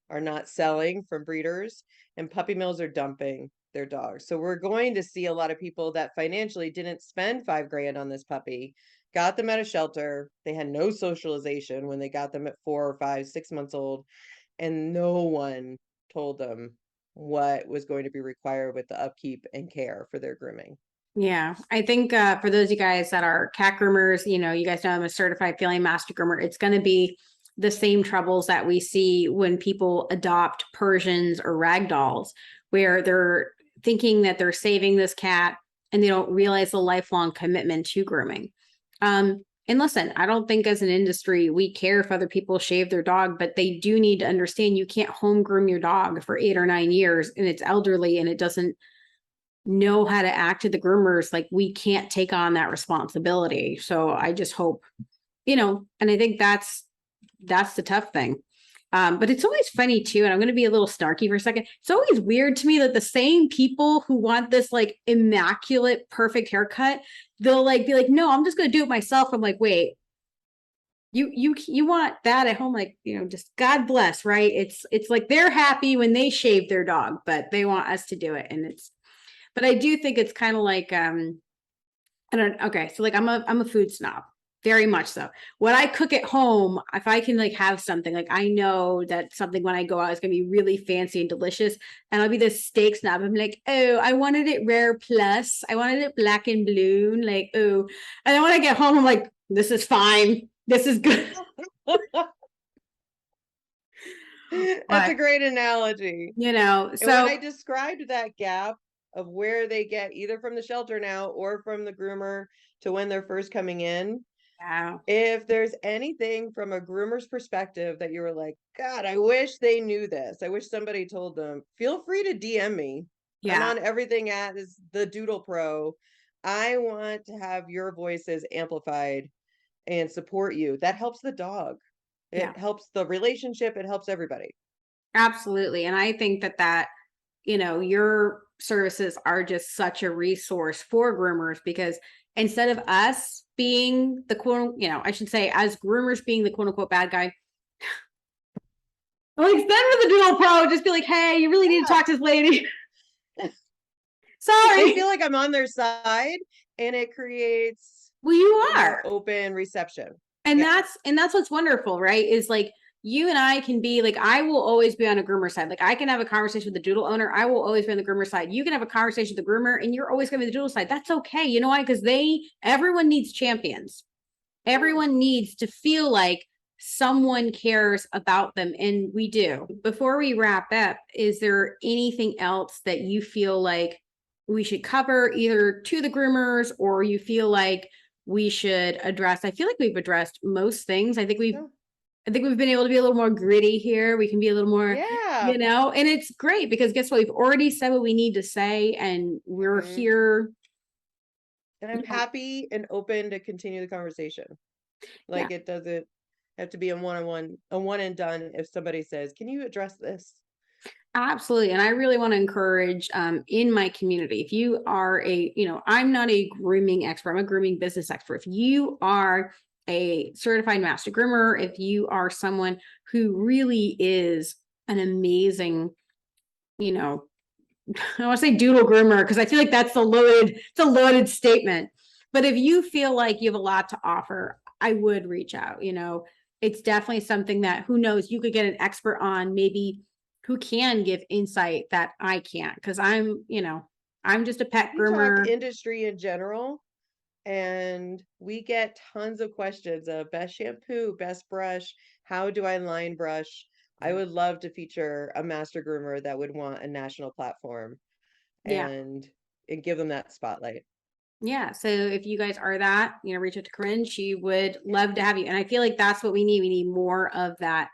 are not selling from breeders, and puppy mills are dumping their dogs. So we're going to see a lot of people that financially didn't spend 5 grand on this puppy, got them at a shelter. They had no socialization when they got them at 4 or 5, 6 months old, and no one told them what was going to be required with the upkeep and care for their grooming. Yeah, I think for those of you guys that are cat groomers, you guys know I'm a certified feline master groomer. It's going to be the same troubles that we see when people adopt Persians or ragdolls, where they're thinking that they're saving this cat and they don't realize the lifelong commitment to grooming. And listen, I don't think as an industry we care if other people shave their dog, but they do need to understand you can't home groom your dog for 8 or 9 years and it's elderly and it doesn't know how to act to the groomers. Like we can't take on that responsibility. So I just hope, and I think that's the tough thing. But it's always funny too, and I'm going to be a little snarky for a second. It's always weird to me that the same people who want this like immaculate, perfect haircut, they'll like be like, "No, I'm just going to do it myself." I'm like, "Wait, you want that at home? Like, just God bless, right? It's like they're happy when they shave their dog, but they want us to do it, and it's." But I do think it's kind of like I don't okay, so like I'm a food snob, very much so. When I cook at home, if I can like have something, like I know that something when I go out is gonna be really fancy and delicious. And I'll be this steak snob. I'm like, oh, I wanted it rare plus, I wanted it black and blue, like, oh. And then when I get home, I'm like, this is fine. This is good. That's a But great analogy. And when I so described that gap of where they get either from the shelter now or from the groomer to when they're first coming in, yeah, if there's anything from a groomer's perspective that you were like, God, I wish they knew this. I wish somebody told them, feel free to DM me. I'm yeah, on everything at is the Doodle Pro. I want to have your voices amplified and support you. That helps the dog. yeah, It helps the relationship. It helps everybody. absolutely. And I think that your services are just such a resource for groomers because instead of us being the quote, I should say, as groomers being the quote unquote bad guy, like send with the dual pro, just be like, hey, you really need to Yeah. talk to this lady. They Sorry. feel like I'm on their side, and it creates Well, you a more are. open reception. And Yeah. that's what's wonderful, right? Is like you and I can be like, I will always be on a groomer side. Like I can have a conversation with the doodle owner. I will always be on the groomer side. You can have a conversation with the groomer and you're always going to be the doodle side. That's okay. You know why? Because everyone needs champions. Everyone needs to feel like someone cares about them. And we do. Before we wrap up, is there anything else that you feel like we should cover either to the groomers or you feel like we should address? I feel like we've addressed most things. Yeah. I think we've been able to be a little more gritty here. We can be a little more, Yeah. and it's great because guess what? We've already said what we need to say and we're Mhm. here. And I'm happy and open to continue the conversation. Yeah, Like it doesn't have to be a one-on-one, a one and done if somebody says, "Can you address this?" absolutely. And I really want to encourage in my community, if you are I'm not a grooming expert, I'm a grooming business expert. If you are a certified master groomer, if you are someone who really is an amazing, you know, I want to say doodle groomer because I feel like it's a loaded statement. But if you feel like you have a lot to offer, I would reach out. It's definitely something that who knows, you could get an expert on maybe who can give insight that I can't because I'm just a pet You talk groomer. industry in general. and we get tons of questions of best shampoo, best brush, how do I line brush? I would love to feature a master groomer that would want a national platform Yeah. and give them that spotlight. Yeah. So if you guys are that, reach out to Corinne. She would love to have you. And I feel like that's what we need. We need more of that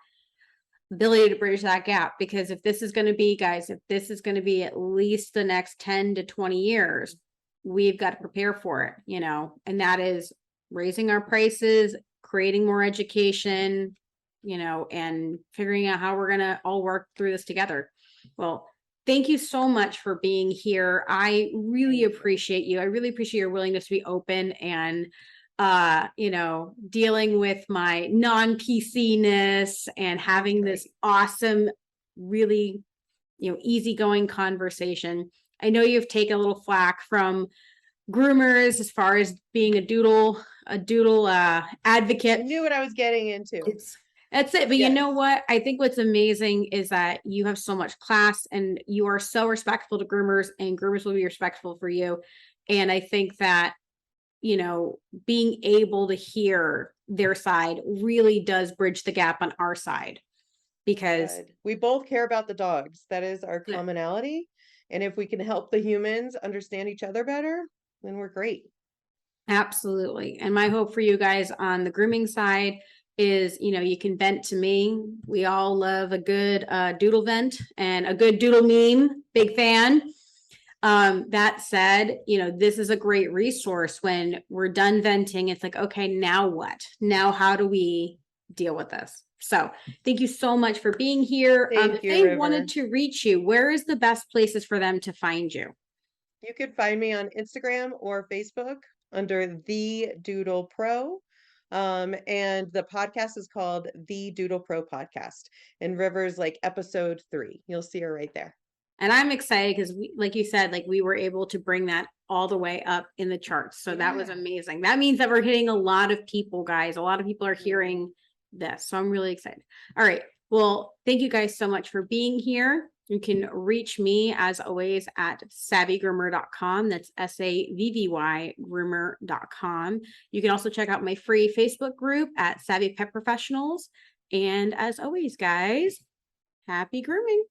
ability to bridge that gap, because if this is going to be, guys, if this is going to be at least the next 10 to 20 years, we've got to prepare for it, and that is raising our prices, creating more education, and figuring out how we're going to all work through this together. Well, thank you so much for being here. I really appreciate you. I really appreciate your willingness to be open and dealing with my non-PC-ness and having this awesome, really, easygoing conversation. I know you've taken a little flack from groomers as far as being a doodle advocate. I knew what I was getting into. That's it. But you know what? I think what's amazing is that you have so much class and you are so respectful to groomers, and groomers will be respectful for you. And I think that, being able to hear their side really does bridge the gap on our side, because we both care about the dogs. That is our commonality. And if we can help the humans understand each other better, then we're great. Absolutely. And my hope for you guys on the grooming side is, you can vent to me. We all love a good doodle vent and a good doodle meme. Big fan. That said, this is a great resource. When we're done venting, it's like, okay, now what? Now, how do we deal with this? So thank you so much for being here. If they wanted to reach you, where is the best places for them to find you? You could find me on Instagram or Facebook under The Doodle Pro. And the podcast is called The Doodle Pro Podcast. And River's like episode 3. You'll see her right there. And I'm excited because, like you said, we were able to bring that all the way up in the charts. So that was amazing. That means that we're hitting a lot of people, guys. A lot of people are hearing this. So I'm really excited. All right. Well, thank you guys so much for being here. You can reach me, as always, at savvygroomer.com. That's SAVVY groomer.com. You can also check out my free Facebook group at Savvy Pet Professionals. And as always, guys, happy grooming.